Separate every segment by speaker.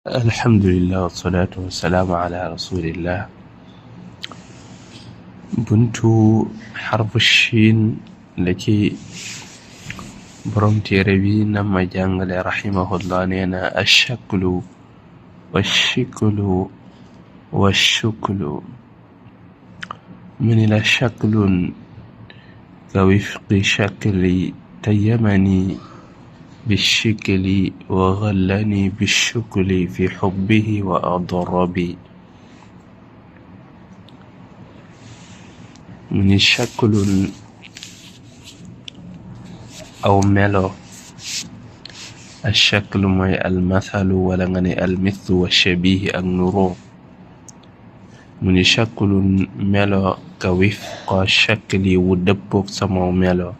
Speaker 1: الحمد لله والصلاة والسلام على رسول الله. بنت حرف الشين التي برمت ربي نما جانغل رحمه الله نينا الشكل والشكل والشكل من إلى شكل كوفق شكل تيمني بالشكل وغلني بالشكل في حبه وأضربي. من شكل أو ملو. الشكل موي المثل ولا غني المثل والشبيه النورو. من شكل ملو كوفق شكل ودبوك سمو ملو.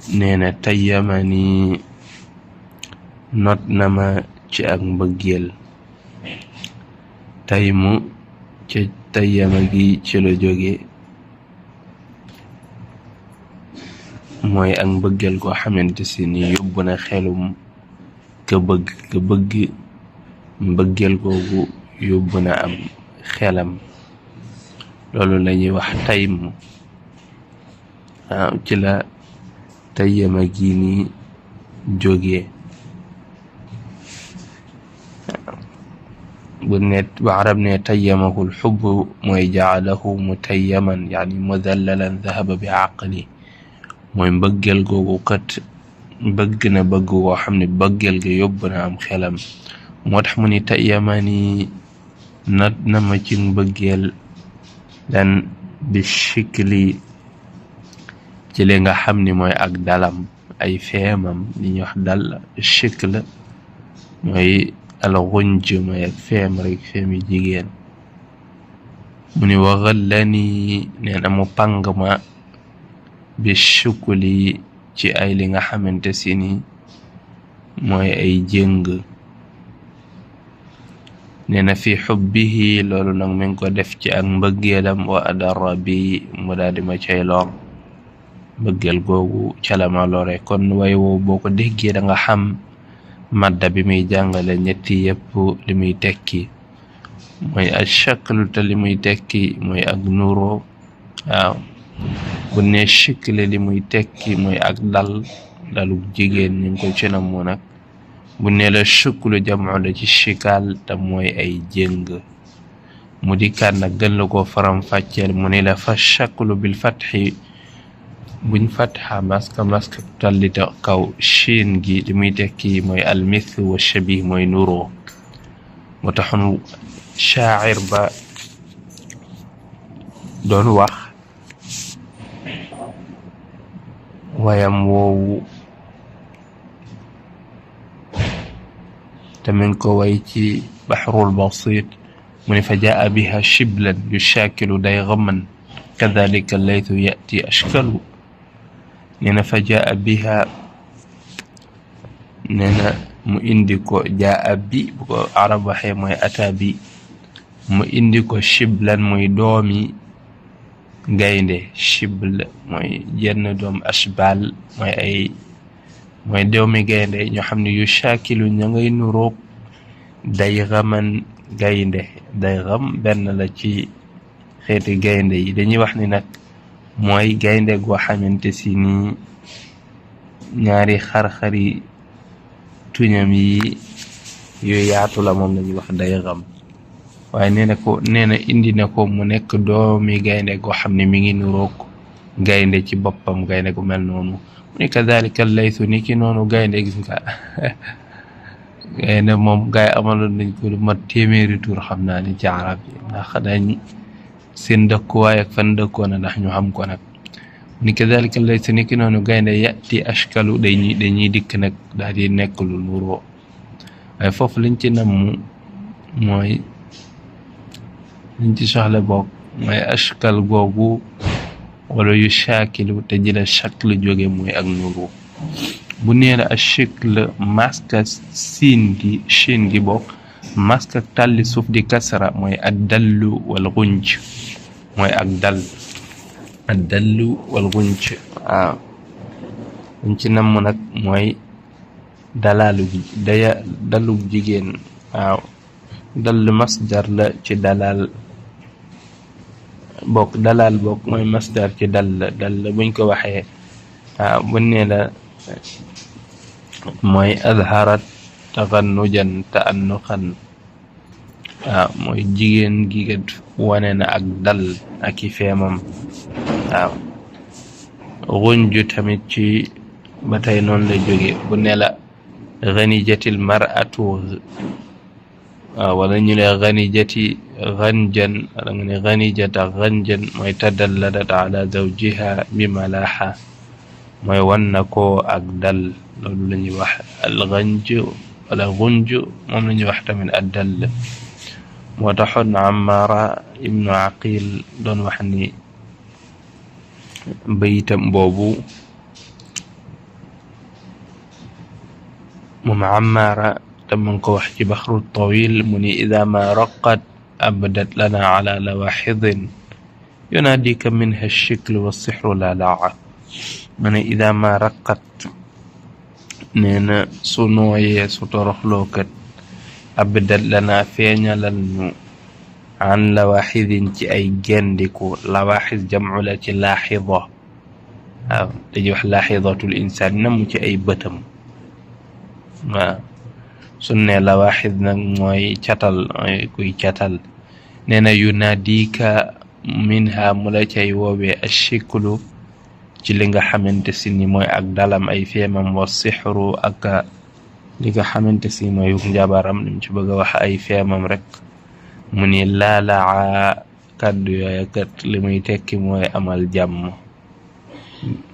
Speaker 1: neena tayyamani not nama ci ak mbëggeel. taymu ci tayyama gi ci la jóge mooy ak mbëggeel koo xamante si ni yóbbu na xelum ka bëgg mbëggeel googu yóbbu na am xelam. loolu lañuy wax taymu. ci la tayyama gi ni jóge. bu arab ne tayyamahu alxubbu mooy jaalahu mutayyaman yani mudallalan dahaba bi aqli. mooy mbëggeel googu kat bëgg na bëgg koo xam ne bëggeel ga yóbbu na am xelam. moo tax mu ni tayyamani nat na ma ci mbëggeel dan bi shikli ci li nga xam ni mooy ak dalam ay feemam li ñuy wax dal shikl mooy alxunj mooy ak feem rek feemi jigéen. mu ni waxallani neen amu pang ma bi shukli ci ay li nga xamante si ni mooy ay jëng. neena fi xubbihi loolu nag mi ngi ko def ci ak mbëggeelam wa adara bi mu daal di ma cay lor. mbëggeel googu calama lore. kon way woo boo ko déggee da nga xam madda bi muy jàngale ñetti yépp li muy tekki mooy al shaklu te li muy tekki mooy ak nuro. waaw bu ne shikle li muy tekki mooy ak dalu jigéen ñu ngi ko ci namu nag. bu ne la shuklu jamu la ci shikal te mooy ay jëng. mu dikkaat nag gën la ko faram fàcceel mu ne la fa shaklu bil fatxi buñ fatxa maska tallita kaw shin gi li muy tekki mooy almith wa shabih mooy nuro. moo taxoon shaacir ba doon wax wayam woowu te min ko way ci baxrul basit mu ne fa jaa biha shiblan yushaakilu day gaman kadalika laytu yati ashkalu. neena fa jaa biha neena mu indi ko jaa bi bu ko arab waxee mooy ata bi. mu indi ko shiblan mooy doomi gaynde. shibl mooy jenn doom ashbal mooy doomi gaynde ñoo xam ne yu shaakilu ña ngay nuroog day xaman gaynde. day xam benn la ci xeeti gaynde yi. dañuy wax ni nag mooy gaynde goo xamante si ni ñaari xar-xari tuñam yi yu yaatu la moom lañuy wax day xam. waaye neena indi na ko mu nekk doomi gaynde goo xam ne mi ngi nuroog gaynde ci boppam gaynde gu mel noonu. mu ne kadhalika laysu ni ki noonu gaynde gis nga gaynde moom gaay amaloon nañ ko lu mat téeméeri tur xam naa ni ci arab yi ndax dañ seen dëkkuwaay ak fan dëkkoona ndax ñu xam ko nag. ni kadhalika laysa ni ki noonu gaynde yati ashkalu dañuy dikk nag daal di nekk lu nuroo. waaye foofu liñ ci namm mooy liñ ci soxla bokk mooy ashkal googu wala yu shaakilu te jëla shakl jóge mooy ak nuroo. bu neela ashikl maska siin gi shin gi bokk maska tàlli suuf di kasra mooy addallu wal gunj mooy ak dal. addallu wal gunj. waaw liñ ci namm nag mooy dalub jigéen waaw dal masdar la ci dalal bokk mooy masdar ci dal buñ ko waxee waaw bu ne la mooy azharat taxannujan ta'annuqan waaw mooy jigéen gi kat wane na ak dal ak i feemam waaw gunju tamit ci ba tey noonu la jóge bu ne la ganijatil mar'atu waaw wala ñu ne ganijati ganjan wala nga ne ganijata ganjan mooy tadalladat ala zawjiha bi malaha mooy wan na ko ak dal loolu la ñuy wax al ganj wala gunj moom la ñuy wax tamit ak dal moo taxoon Ammaara ibnu Aqil doon wax ni bayitam boobu moom Ammaara te mu ngi ko wax ci Baxru Tawil mu ni ida ma raqat abdat lana ala lawaxidin yunaadika minha alchiklu walsixru la laa mu ne ida ma raqat nee na su nooyee su toroxlookat abdat lana feeñalal ñu an lawaxidin ci ay gendiku lawaxid jamcu la ci laaxida waaw dañuy wax laaxidatul insaan namu ci ay bëtam waaw sunne lawaxid nag mooy catal mooy kuy catal nee na yunaadika minha mu la cay woowee ashiklu ci li nga xamante si ni mooy ak dalam ay feemam wa sixru ak li nga xamante si mooy njabaram lim ci bëgg a wax ay feemam rek mu ni laalaa kàddu yooya kat li muy tekki mooy amal jàmm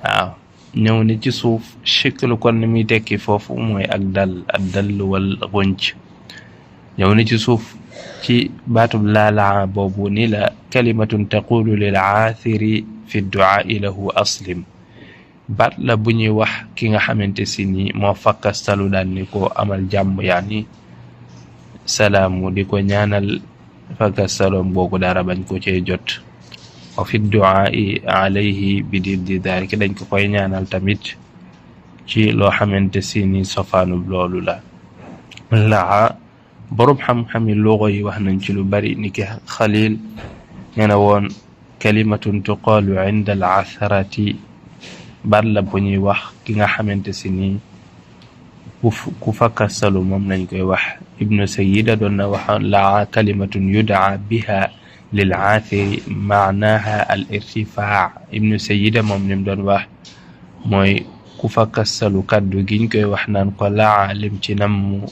Speaker 1: waaw ñëw ni ci suuf shiklu kon ni muy tekki foofu mooy ak dal wal gunj ñëw ni ci suuf ci baatub laalaa boobu ni la kalimatun taqulu lil aathiri fi duaai lahu aslim baat la bu ñuy wax ki nga xamante si ni moo fakkastalu daan ni ko amal jàmm yaani salaamu di ko ñaanal fakkastaloom boobu dara bañ ko cee jot wa fi duaai alayhi bi diddi daalika dañ ko koy ñaanal tamit ci loo xamante si ni sofaanub loolu la laa boroom xam-xami luga yi wax nañ ci lu bari ni ki Xalil nee na woon kalimatun tuqaalu inda al atharati baat la bu ñuy wax ki nga xamante si ni ku fakkastalu moom lañ koy wax Ibnu Sayyida doon na wax laa kalimatun yudaa biha lil aathiri maanaha al irtifaa Ibnu Sayyida moom lim doon wax mooy ku fakkastalu kàddu giñ koy wax naan ko laa lim ci namm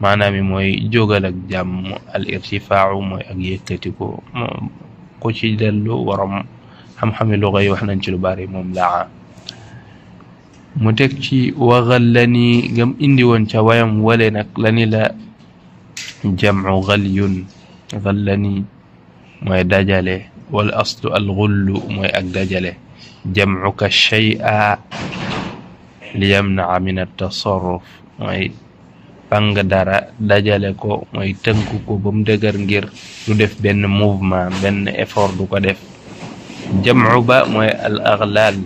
Speaker 1: maanaam mooy jógal ak jàmm al irtifaau mooy ak yëkkati ko ku ci dellu waram xam-xami luga yi wax nañ ci lu bari moom laa mu teg ci waxallani gam indi woon ca wayam wale nag lani la jamcu galyun gallani mooy dajale wal aslu al gullu mooy ak dajale jamcuka shay'a li yamnaca min at-tasarruf mooy pang dara dajale ko mooy tënku ko ba mu dëgër ngir du def benn mouvement benn effort du ko def jamcu ba mooy al aglaal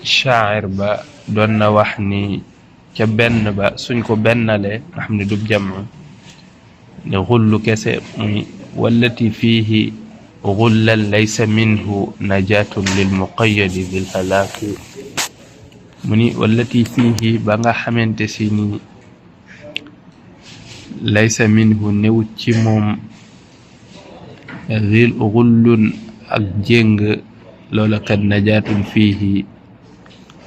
Speaker 1: shaacir ba doon na wax ni ca benn ba suñ ko bennale nga xam ne du jamcu ne xullu kese muy wallati fiihi xullan laysa minhu najatun lil muqayyadi bil halaaki mu ni wallati fiihi ba nga xamante si ni laysa minhu newut ci moom zil xullun ak jéng loola kat najatun fiihi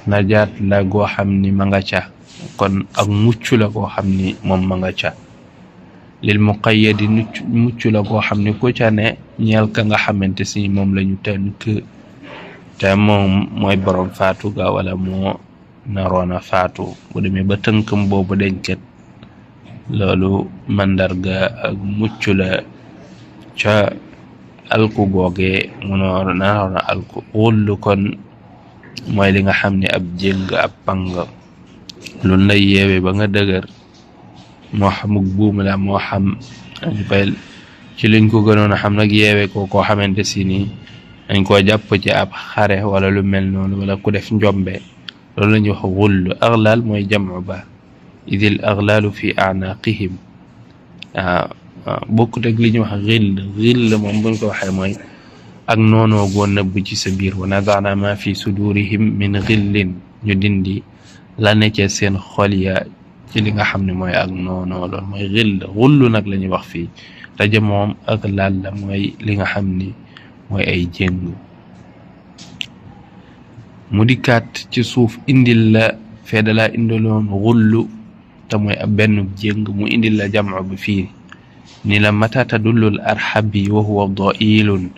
Speaker 1: najaat la goo xam ni ma nga ca kon ak mucc la goo xam ni moom ma nga ca lil muqayyadi mucc la goo xam ni ku ca ne ñeel ka nga xamante si moom lañu tënk te moom mooy borom faatu ga wala moo naroona faatu bu demee ba tënkam boobu deñkat loolu mandarga ak mucc la ca alku googee mu naroona alku xullu kon mooy li nga xam ne ab jéng ab pang lu lay yeewe ba nga dëgër moo xamuk buum la moo xam ci liñ ko gënoon a xam nag yeewe ko koo xamante si ni dañ koo jàpp ci ab xare wala lu mel noonu wala ku def njombe loolu la ñuy wax xull. aglaal mooy jamcu ba idil aglaalu fi a'naaqihim. bokkut ak li ñuy wax xill moom buñ ko waxee mooy ak noonoo goo nëbb ci sa biir. wa nada'na ma fi sudurihim min xillin, ñu dindi la nekkee seen xol ya ci li nga xam ne mooy ak noonoo. loolu mooy xull nag la ñuy wax fii. te moom aglaal la mooy li nga xam ni mooy ay jéng. mu dikkaat ci suuf indil la feedalaa indiloon xullu te mooy ab benn jéng, mu indil la jamcu bi fii ni la mata tadullul arxabi wa huwa dailun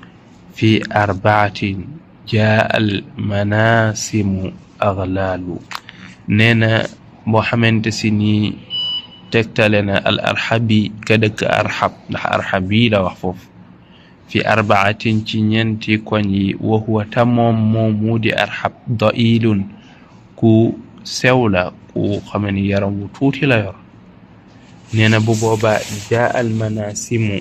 Speaker 1: fi arbaatin jaa al manasimu aglaalu. nee na boo xamante si ni tegtale na al arxabi ka dëkk arxab, ndax arxabi la wax foofu, fi arbaatin ci ñeenti koñ yi. wa huwa ta moom mu di arxab dailun ku sew la, ku xame ni yaram wu tuuti la yor. nee na bu boobaa jaa al manasimu,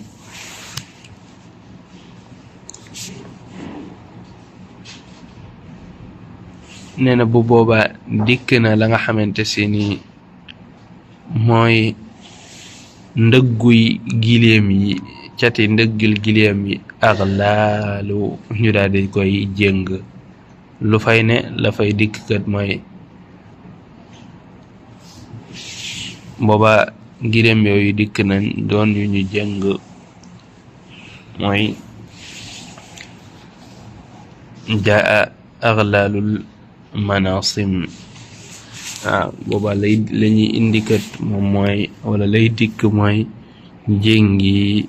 Speaker 1: nee na bu boobaa dikk na la nga xamante si ni mooy ndëgguy gileem yi, cati ndëggil gileem yi, aglaalu ñu daal di koy jéng. lu fay ne la fay dikk kat mooy booba gileem yooyu dikk nañ doon yu ñu jéng, mooy jaa aglaalul manasim. booba la ñuy indikat moom mooy, wala lay dikk mooy jéngi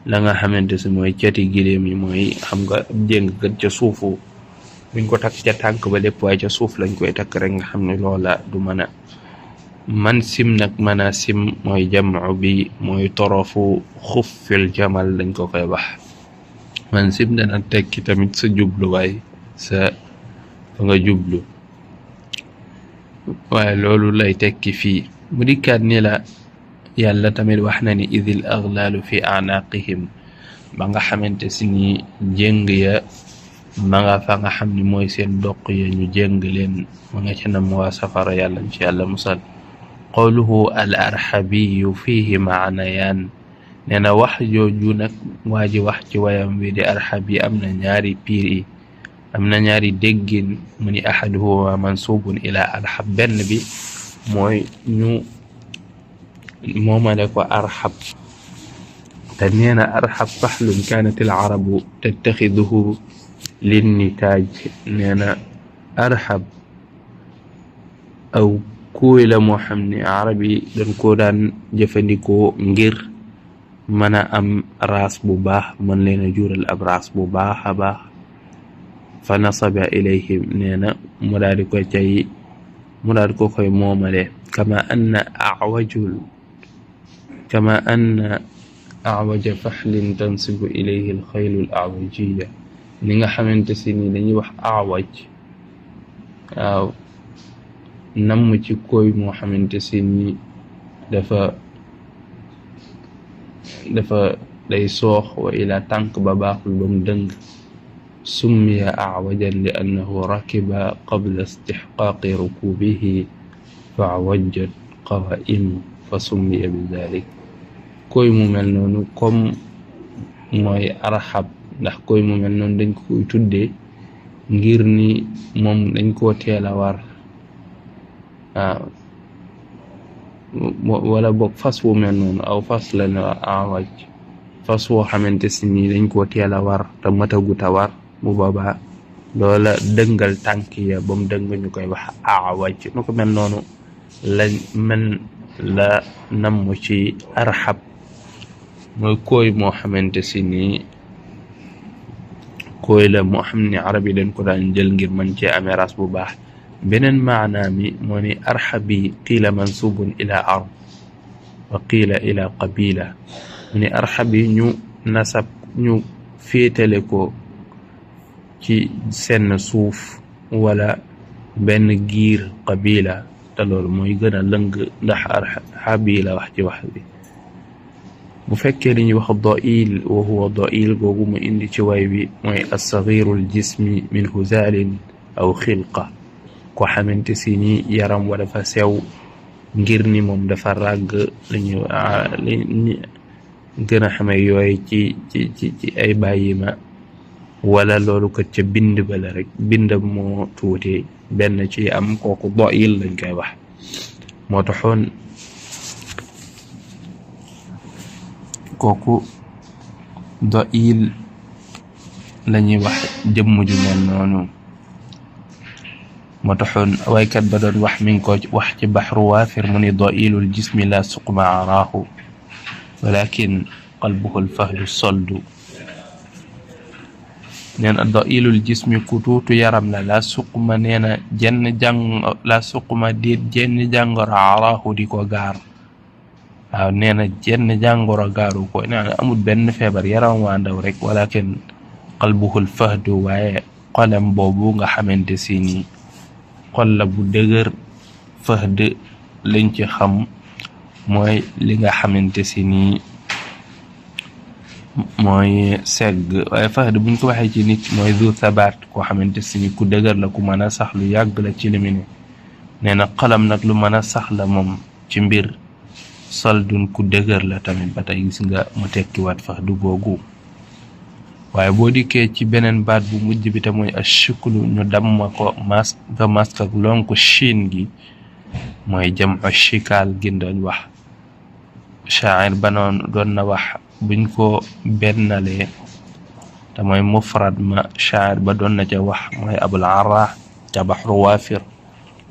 Speaker 1: la nga xamante si mooy cati gileem yi. mooy xam nga ab jéng kat ca suufu buñ ko takk ca tànk ba lépp, waaye ca suuf lañ koy takk rek nga xam ne loola du mën a man sim. nag manasim mooy jamcu bi mooy torofu xuffil jamal lañ ko koy wax. man sim dana tekki tamit sa jubluwaay, sa fa nga jublu, waaye loolu lay tekki fii. mu dikkaat ni la yàlla tamit wax na ni idil aglaalu fi a'naaqihim, ba nga xamante si ni jéng ya ma nga fa nga xam ni mooy seen doq ya ñu jéng leen, ma nga ca nam waa safara, yàlla ci yàlla musal. qawluhu al arxabiyu fihi maanayaan. nee na wax jooju nag waa ji wax ci wayam wi di arxabi am na ñaari piir yi, am na ñaari déggin. mu ni ahaduhuma mansubun ila arxab, benn bi mooy ñu moomale ko arxab. te nee na arxab faxlun kaanat al arabu tattaxiduhu linnitaaj. nee na arxab aw kuuy la moo xam ne arab yi dañ koo daan jëfandikoo ngir mën a am raas bu baax, mën leen a jural ab raas bu baax a baax. fa nasaba ilayhim, nee na mu daal di ko koy moomale. kama anna awaja faxlin tansibu ilayhi alxaylu al awajiya. li nga xamante si ni dañuy wax awaj, waaw, namm ci koy moo xamante si ni dafa day soox, wa ila tànk ba baaxul ba mu dëng. summiya awajan li annahu rakiba qabla istixqaaqi rukubihi fa awajat qawaimu fa summiya bi dalik. koy mu mel noonu comme mooy arxab, ndax koy mu mel noonu dañ koy tuddee ngir ni moom dañ koo teel a war. wala boog fas wu mel noonu aw fas la ne awaj, fas woo xamante si ni dañ koo teel a war te matagut a war. bu boobaa loola dëngal tànk ya ba mu dëng ñu koy wax awaj. nu ko mel noonu la namm ci arxab, mooy koy moo xamante si ni koy la moo xam ne arab yi dañ ko daan jël ngir mën cee amee ras bu baax. beneen maanaa mi moo ni arxabi qiila mansubun ila ard wa qiila ila qabila. mu ni arxabi ñu nasab, ñu féetale ko ci seen suuf wala benn giir qabila, te loolu mooy gën a lëng ndax arxabi la wax ci wax bi. bu fekkee li ñuy wax dail, wa huwa dail googu mu indi ci way bi mooy assagiru aljismi min huzalin aw xilqa, ko xamante si ni yaram wa dafa sew ngir ni moom dafa ràgg li gën a xame yooyu ci ay bàyyima wala loolu kat ca bind ba la rek bind moo tuuti benn ci am kooku da'il lañ koy wax moo taxoon kooku da'il lañuy wax jëmm ju mel noonu moo taxoon waykat ba doon wax mi ngi ko wax ci baxru waafir mu ni da'ilul jismi la suqma araahu walakin qalbuhu alfahdu soldu nee na da'ilul jismi ku tuutu yaram la suqma nee na jenn jàngoro araahu di ko gaar waaw nee na jenn jàngoro gaaru ko nee na amul benn feebar yaram waa ndaw rek walakin qalbuhul fahdu waaye xolam boobu nga xamante si ni xol la bu dëgër fahd lañ ci xam mooy li nga xamante si ni mooy segg waaye fahd buñ ko waxee ci nit mooy du sabaat koo xamante si ni ku dëgër la ku mën a sax lu yàgg la ci li mu ne nee na xolam nag lu mën a sax la moom ci mbir saldun ku dëgër la tamit ba tey gis nga mu tekkiwaat fahdu googu waaye boo dikkee ci beneen baat bu mujj bi te mooy ashuklu ñu damma ko mask ak lonku shin gi mooy jam shikaal gi doon wax shaa'ir ba noonu doon na wax buñ ko bennalee te mooy mufrad ma shaa'ir ba doon na ca wax mooy abul arrah ca baxru waafir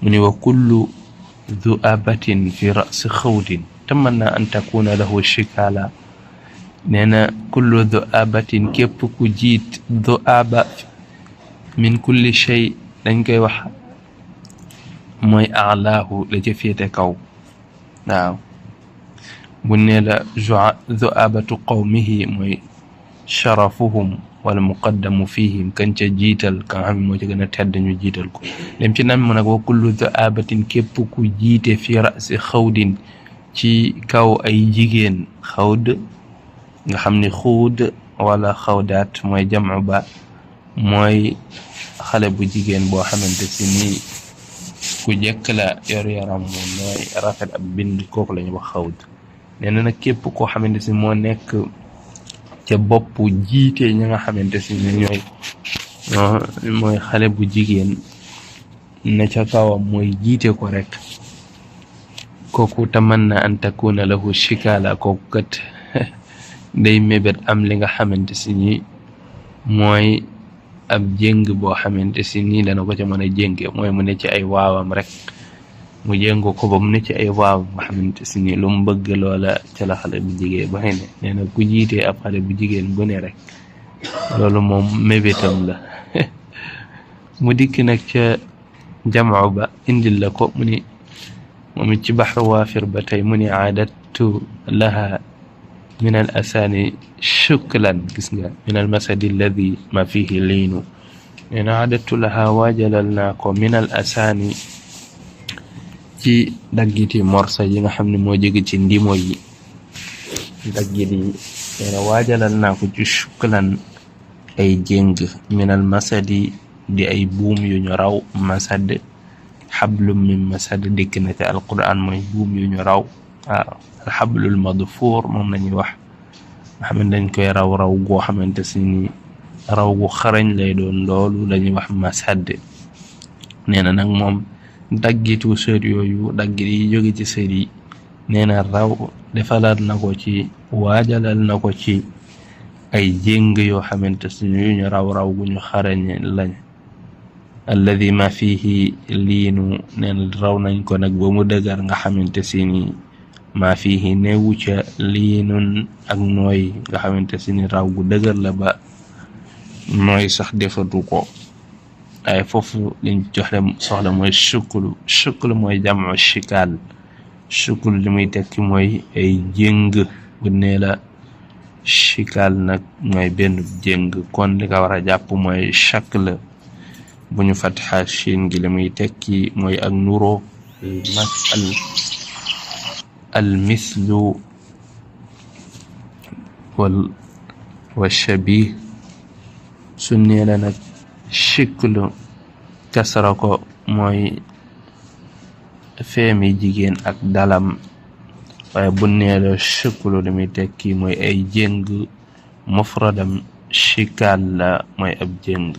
Speaker 1: mu ni wa kullu du'abatin fi ra'si xawdin tamanna an takuna lahu shikaala nee na kullu du'abatin képp ku jiit du'aba min kulli shay dañ koy wax mooy a'laahu la ca féete kaw waaw bu nee la du'abatu qawmihi mooy sharafuhum wala muqaddamu fihim kan ca jiital ka nga xam ne moo ci gën a tedd ñu jiital ko dem ci nan mu nag wa kullu du'abatin képp ku jiite fi ra'si xawdin ci kaw ay jigéen xawd nga xam ni xuud wala xawdaat mooy jamu ba mooy xale bu jigéen boo xamante si ni ku jekk la yor yaram mu nooy rafet ab bind kooku lañu wax xawd nee na nag képp koo xamante si moo nekk ca bopp jiite ñi nga xamante si ni mooy xale bu jigéen na ca kawam mooy jiite ko rek kooku tamanna an takuna lahu shikaala kooku kat day mébét am li nga xamante si ni mooy ab jéng boo xamante si ni dana ko ca mën a jénge mooy mu ne ci ay waawam rek mu jéng ko ba mu ne ci ay waawam nga xamante si ni lu mu bëgg loola ca la xale bu jigéen ba xëy ne nee na ku jiitee ab xale bu jigéen bu ne rek loolu moom mébétam la mu dikk nag ca jamoo ba indil la ko mu ni moom it ci baxru waafir ba tey mu ni aadatu laha min al asaani shuklan gis nga min al masadi alladi ma fihi liinu nee na aadatu laha waajalal naa ko min al asaani ci daggiti morsa yi nga xam ne moo jóge ci ndimo yi daggit yi nee na waajalal naa ko ci shuklan ay jéng min al masadi di ay buum yu ñu raw masad xablum min masad dikk na ci alquran mooy buum yu ñu raw waaw alxablul madfuur moom lañuy wax nga xam ne dañ koy raw goo xamante si ni raw gu xarañ lay doon loolu lañuy wax masad nee na nag moom daggitu sër yooyu daggit yi jóge ci sër yi nee na raw defalaat na ko ci waajalal na ko ci ay jéng yoo xamante si ni yu ñu raw gu ñu xarañ lañ alladi ma fihi liinu nee na raw nañ ko nag ba mu dëgër nga xamante si ni ma fihi neewu ca liinun ak nooy nga xamante si ni raw gu dëgër la ba nooy sax defatu ko ay foofu liñ joxe soxla mooy shuklu mooy jamu shikaal shuklu li muy tekki mooy ay jéng bu nee la shikaal nag mooy benn jéng kon li nga war a jàpp mooy shakl bu ñu fatxa shin gi li muy tekki mooy ak nuroo masal al mislu wa shabih su nee la nag shiklu kasra ko mooy feemi jigéen ak dalam waaye bu neelo shuklu li muy tekki mooy ay jéng mufradam shikaal la mooy ab jéng